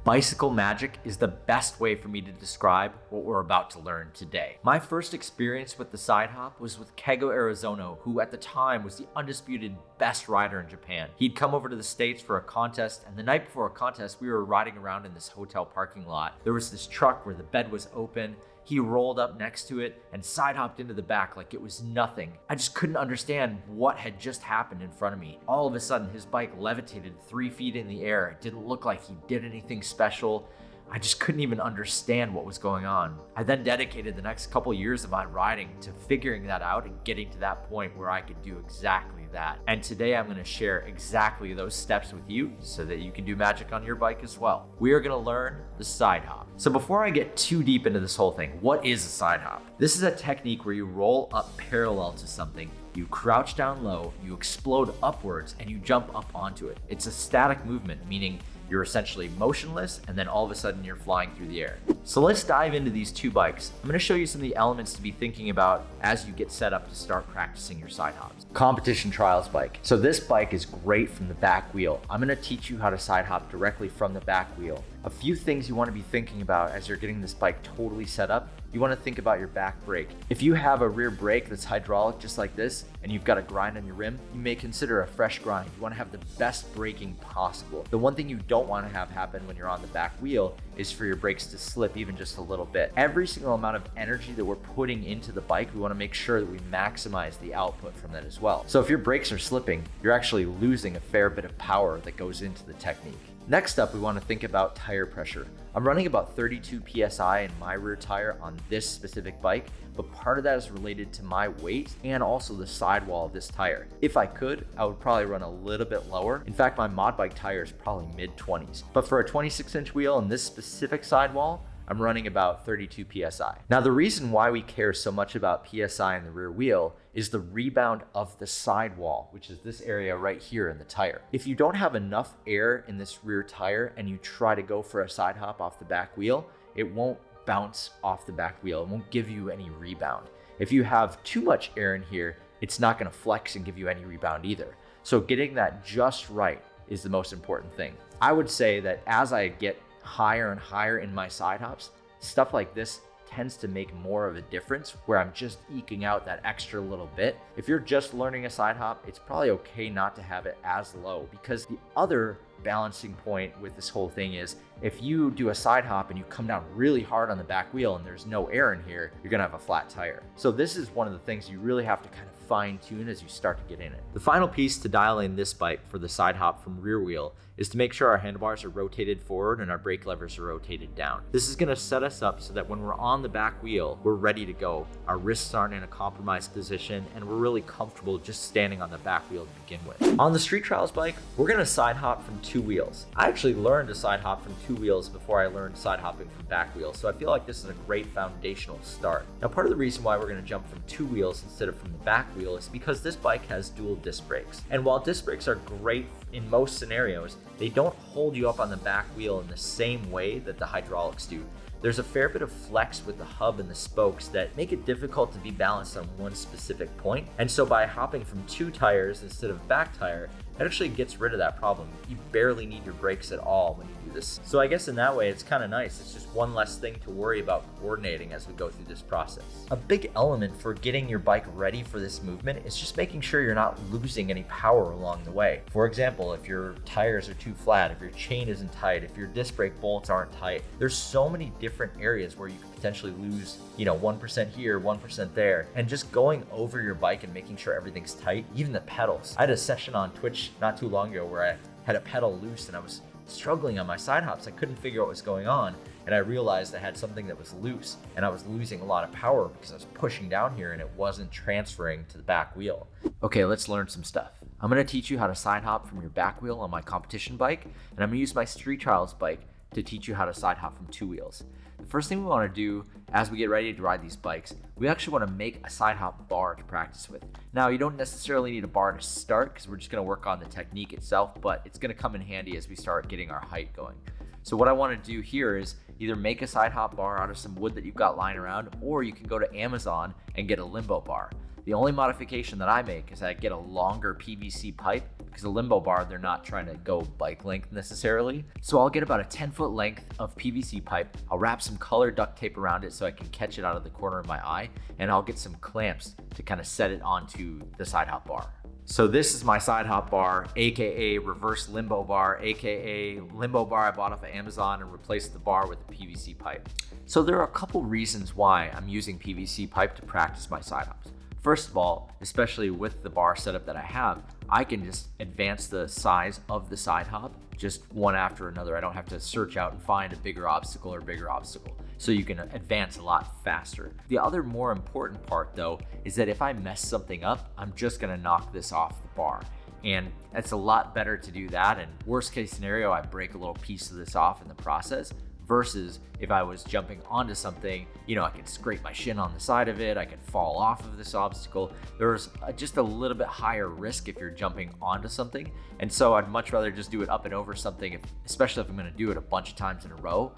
Bicycle magic is the best way for me to describe what we're about to learn today. My first experience with the side hop was with Kego Arizono, who at the time was the undisputed best rider in Japan. He'd come over to the States for a contest, and the night before a contest, we were riding around in this hotel parking lot. There was this truck where the bed was open. He rolled up next to it and side hopped into the back like it was nothing. I just couldn't understand what had just happened in front of me. All of a sudden, his bike levitated 3 feet in the air. It didn't look like he did anything special. I just couldn't even understand what was going on. I then dedicated the next couple years of my riding to figuring that out and getting to that point where I could do exactly that. And today I'm going to share exactly those steps with you so that you can do magic on your bike as well. We are going to learn the side hop. So before I get too deep into this whole thing, what is a side hop? This is a technique where you roll up parallel to something. You crouch down low, you explode upwards, and you jump up onto it. It's a static movement, meaning you're essentially motionless, and then all of a sudden you're flying through the air. So let's dive into these two bikes. I'm gonna show you some of the elements to be thinking about as you get set up to start practicing your side hops. Competition trials bike. So this bike is great from the back wheel. I'm gonna teach you how to side hop directly from the back wheel. A few things you wanna be thinking about as you're getting this bike totally set up. You wanna think about your back brake. If you have a rear brake that's hydraulic just like this, and you've got a grind on your rim, you may consider a fresh grind. You wanna have the best braking possible. The one thing you don't wanna have happen when you're on the back wheel is for your brakes to slip even just a little bit. Every single amount of energy that we're putting into the bike, we wanna make sure that we maximize the output from that as well. So if your brakes are slipping, you're actually losing a fair bit of power that goes into the technique. Next up, we want to think about tire pressure. I'm running about 32 PSI in my rear tire on this specific bike, but part of that is related to my weight and also the sidewall of this tire. If I could, I would probably run a little bit lower. In fact, my mod bike tire is probably mid-20s. But for a 26-inch wheel and this specific sidewall, I'm running about 32 PSI. Now, the reason why we care so much about PSI in the rear wheel is the rebound of the sidewall, which is this area right here in the tire. If you don't have enough air in this rear tire and you try to go for a side hop off the back wheel, it won't bounce off the back wheel. It won't give you any rebound. If you have too much air in here, it's not gonna flex and give you any rebound either. So getting that just right is the most important thing. I would say that as I get higher and higher in my side hops, stuff like this tends to make more of a difference where I'm just eking out that extra little bit. If you're just learning a side hop, it's probably okay not to have it as low, because the other balancing point with this whole thing is if you do a side hop and you come down really hard on the back wheel and there's no air in here, you're gonna have a flat tire. So this is one of the things you really have to kind of fine tune as you start to get in it. The final piece to dial in this bike for the side hop from rear wheel is to make sure our handlebars are rotated forward and our brake levers are rotated down. This is gonna set us up so that when we're on the back wheel, we're ready to go. Our wrists aren't in a compromised position and we're really comfortable just standing on the back wheel to begin with. On the street trials bike, we're gonna side hop from 2 wheels. I actually learned to side hop from 2 wheels before I learned side hopping from back wheels, so I feel like this is a great foundational start. Now, part of the reason why we're gonna jump from 2 wheels instead of from the back wheel is because this bike has dual disc brakes. And while disc brakes are great in most scenarios, they don't hold you up on the back wheel in the same way that the hydraulics do. There's a fair bit of flex with the hub and the spokes that make it difficult to be balanced on one specific point. And so by hopping from 2 tires instead of back tire, it actually gets rid of that problem. You barely need your brakes at all when you do this. So I guess in that way, it's kind of nice. It's just one less thing to worry about coordinating as we go through this process. A big element for getting your bike ready for this movement is just making sure you're not losing any power along the way. For example, if your tires are too flat, if your chain isn't tight, if your disc brake bolts aren't tight, there's so many different areas where you could potentially lose, 1% here, 1% there. And just going over your bike and making sure everything's tight, even the pedals. I had a session on Twitch not too long ago where I had a pedal loose and I was struggling on my side hops. I couldn't figure out what was going on, and I realized I had something that was loose and I was losing a lot of power because I was pushing down here and it wasn't transferring to the back wheel. Okay, let's learn some stuff. I'm gonna teach you how to side hop from your back wheel on my competition bike, and I'm gonna use my street trials bike to teach you how to side hop from 2 wheels. The first thing we want to do as we get ready to ride these bikes, we actually want to make a side hop bar to practice with. Now, you don't necessarily need a bar to start because we're just going to work on the technique itself, but it's going to come in handy as we start getting our height going. So what I want to do here is either make a side hop bar out of some wood that you've got lying around, or you can go to Amazon and get a limbo bar. The only modification that I make is I get a longer PVC pipe because a limbo bar, they're not trying to go bike length necessarily. So I'll get about a 10-foot length of PVC pipe. I'll wrap some colored duct tape around it so I can catch it out of the corner of my eye, and I'll get some clamps to kind of set it onto the Sidehop bar. So this is my Sidehop bar, AKA reverse limbo bar, AKA limbo bar I bought off of Amazon and replaced the bar with a PVC pipe. So there are a couple reasons why I'm using PVC pipe to practice my side hops. First of all, especially with the bar setup that I have, I can just advance the size of the side hop just one after another. I don't have to search out and find a bigger obstacle or bigger obstacle. So you can advance a lot faster. The other more important part though, is that if I mess something up, I'm just gonna knock this off the bar. And it's a lot better to do that. And worst case scenario, I break a little piece of this off in the process, versus if I was jumping onto something, I could scrape my shin on the side of it, I could fall off of this obstacle. There's just a little bit higher risk if you're jumping onto something. And so I'd much rather just do it up and over something, especially if I'm gonna do it a bunch of times in a row.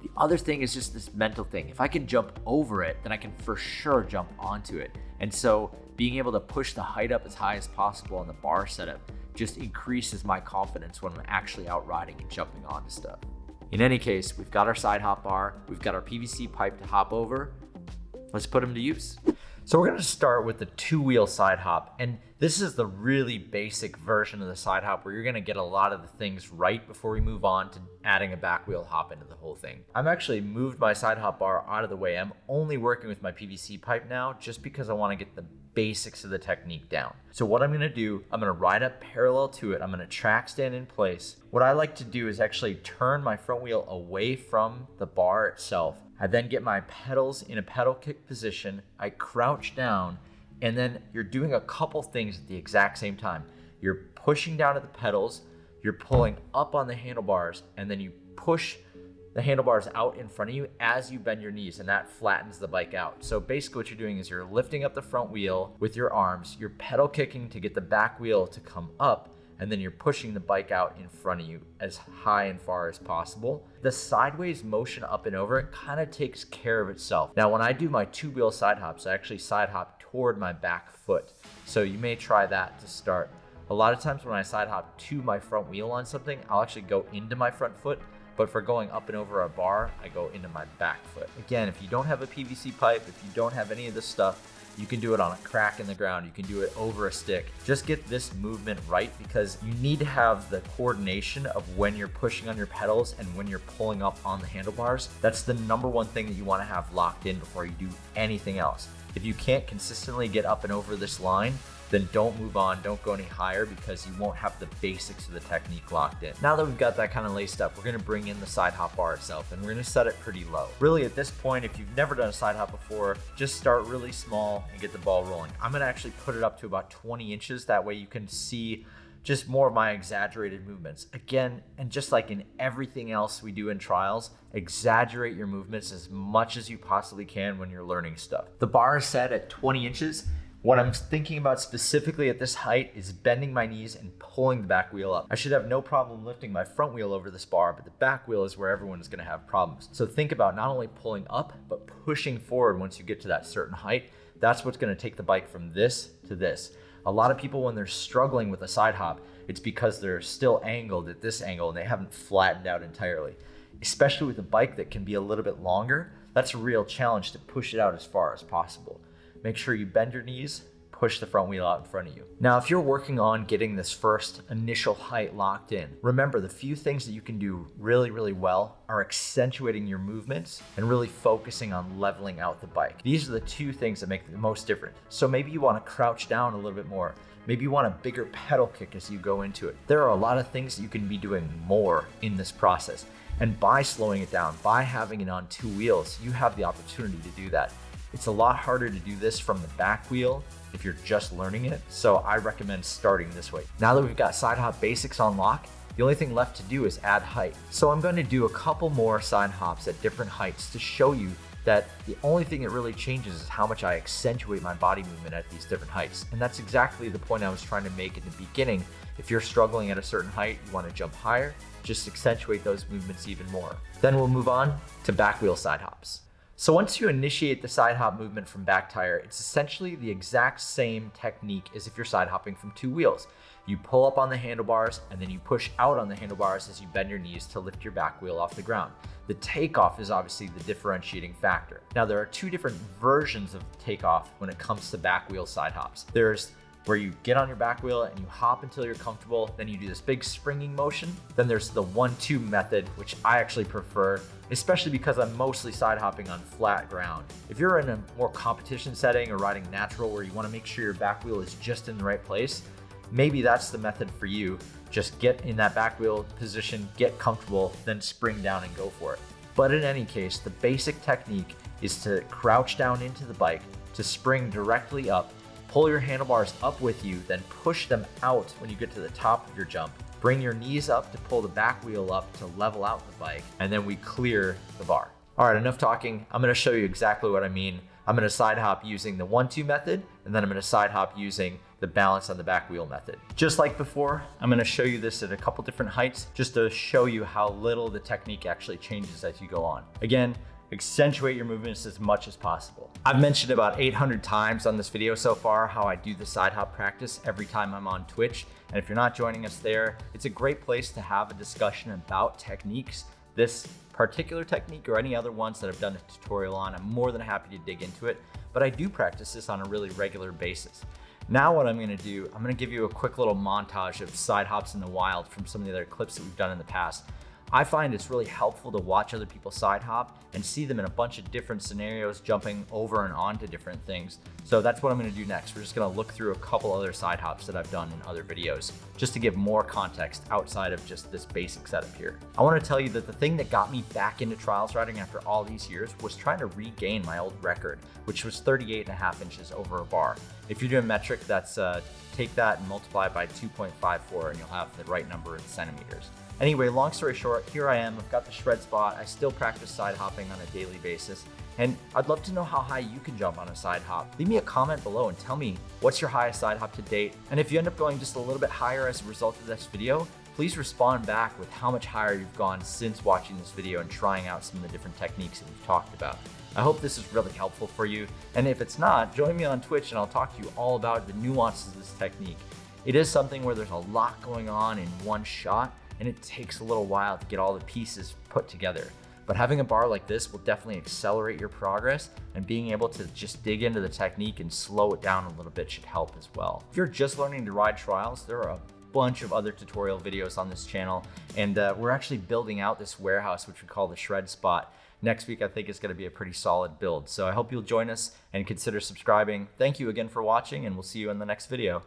The other thing is just this mental thing. If I can jump over it, then I can for sure jump onto it. And so being able to push the height up as high as possible on the bar setup just increases my confidence when I'm actually out riding and jumping onto stuff. In any case, we've got our side hop bar, we've got our PVC pipe to hop over. Let's put them to use. So we're gonna start with the 2-wheel side hop. And this is the really basic version of the side hop where you're gonna get a lot of the things right before we move on to adding a back wheel hop into the whole thing. I'm actually moved my side hop bar out of the way. I'm only working with my PVC pipe now just because I wanna get the basics of the technique down. So what I'm gonna do, I'm gonna ride up parallel to it. I'm gonna track stand in place. What I like to do is actually turn my front wheel away from the bar itself. I then get my pedals in a pedal kick position. I crouch down, and then you're doing a couple things at the exact same time. You're pushing down at the pedals, you're pulling up on the handlebars, and then you push the handlebars out in front of you as you bend your knees, and that flattens the bike out. So basically what you're doing is you're lifting up the front wheel with your arms, you're pedal kicking to get the back wheel to come up, and then you're pushing the bike out in front of you as high and far as possible. The sideways motion up and over, it kind of takes care of itself. Now, when I do my 2-wheel side hops, I actually side hop toward my back foot. So you may try that to start. A lot of times when I side hop to my front wheel on something, I'll actually go into my front foot. But for going up and over a bar, I go into my back foot. Again, if you don't have a PVC pipe, if you don't have any of this stuff, you can do it on a crack in the ground. You can do it over a stick. Just get this movement right, because you need to have the coordination of when you're pushing on your pedals and when you're pulling up on the handlebars. That's the number one thing that you want to have locked in before you do anything else. If you can't consistently get up and over this line, then don't move on, don't go any higher, because you won't have the basics of the technique locked in. Now that we've got that kind of laced up, we're gonna bring in the side hop bar itself, and we're gonna set it pretty low. Really at this point, if you've never done a side hop before, just start really small and get the ball rolling. I'm gonna actually put it up to about 20 inches. That way you can see just more of my exaggerated movements. Again, and just like in everything else we do in trials, exaggerate your movements as much as you possibly can when you're learning stuff. The bar is set at 20 inches. What I'm thinking about specifically at this height is bending my knees and pulling the back wheel up. I should have no problem lifting my front wheel over this bar, but the back wheel is where everyone is gonna have problems. So think about not only pulling up, but pushing forward once you get to that certain height. That's what's gonna take the bike from this to this. A lot of people, when they're struggling with a side hop, it's because they're still angled at this angle and they haven't flattened out entirely. Especially with a bike that can be a little bit longer, that's a real challenge to push it out as far as possible. Make sure you bend your knees, push the front wheel out in front of you. Now, if you're working on getting this first initial height locked in, remember the few things that you can do really, really well are accentuating your movements and really focusing on leveling out the bike. These are the two things that make the most difference. So maybe you want to crouch down a little bit more. Maybe you want a bigger pedal kick as you go into it. There are a lot of things that you can be doing more in this process. And by slowing it down, by having it on 2 wheels, you have the opportunity to do that. It's a lot harder to do this from the back wheel if you're just learning it, so I recommend starting this way. Now that we've got Sidehop Basics on lock, the only thing left to do is add height. So I'm going to do a couple more side hops at different heights to show you that the only thing that really changes is how much I accentuate my body movement at these different heights. And that's exactly the point I was trying to make in the beginning. If you're struggling at a certain height, you want to jump higher, just accentuate those movements even more. Then we'll move on to back wheel side hops. So once you initiate the side hop movement from back tire, it's essentially the exact same technique as if you're side hopping from 2 wheels. You pull up on the handlebars and then you push out on the handlebars as you bend your knees to lift your back wheel off the ground. The takeoff is obviously the differentiating factor. Now there are two different versions of takeoff when it comes to back wheel side hops. There's where you get on your back wheel and you hop until you're comfortable, then you do this big springing motion. Then there's the 1-2 method, which I actually prefer, especially because I'm mostly side hopping on flat ground. If you're in a more competition setting or riding natural where you want to make sure your back wheel is just in the right place, maybe that's the method for you. Just get in that back wheel position, get comfortable, then spring down and go for it. But in any case, the basic technique is to crouch down into the bike, to spring directly up, pull your handlebars up with you, then push them out when you get to the top of your jump. Bring your knees up to pull the back wheel up to level out the bike, and then we clear the bar. All right, enough talking. I'm gonna show you exactly what I mean. I'm gonna side hop using the 1-2 method, and then I'm gonna side hop using the balance on the back wheel method. Just like before, I'm gonna show you this at a couple different heights just to show you how little the technique actually changes as you go on. Again, accentuate your movements as much as possible. I've mentioned about 800 times on this video so far how I do the side hop practice every time I'm on Twitch. And if you're not joining us there, it's a great place to have a discussion about techniques. This particular technique or any other ones that I've done a tutorial on, I'm more than happy to dig into it, but I do practice this on a really regular basis. Now what I'm gonna do, I'm gonna give you a quick little montage of side hops in the wild from some of the other clips that we've done in the past. I find it's really helpful to watch other people side hop and see them in a bunch of different scenarios, jumping over and onto different things. So that's what I'm gonna do next. We're just gonna look through a couple other side hops that I've done in other videos, just to give more context outside of just this basic setup here. I wanna tell you that the thing that got me back into trials riding after all these years was trying to regain my old record, which was 38.5 inches over a bar. If you're doing metric, that's take that and multiply it by 2.54 and you'll have the right number in centimeters. Anyway, long story short, here I am, I've got the shred spot. I still practice side hopping on a daily basis. And I'd love to know how high you can jump on a side hop. Leave me a comment below and tell me what's your highest side hop to date. And if you end up going just a little bit higher as a result of this video, please respond back with how much higher you've gone since watching this video and trying out some of the different techniques that we've talked about. I hope this is really helpful for you. And if it's not, join me on Twitch and I'll talk to you all about the nuances of this technique. It is something where there's a lot going on in one shot, and it takes a little while to get all the pieces put together. But having a bar like this will definitely accelerate your progress, and being able to just dig into the technique and slow it down a little bit should help as well. If you're just learning to ride trials, there are a bunch of other tutorial videos on this channel, and we're actually building out this warehouse, which we call the shred spot. Next week, I think is gonna be a pretty solid build. So I hope you'll join us and consider subscribing. Thank you again for watching, and we'll see you in the next video.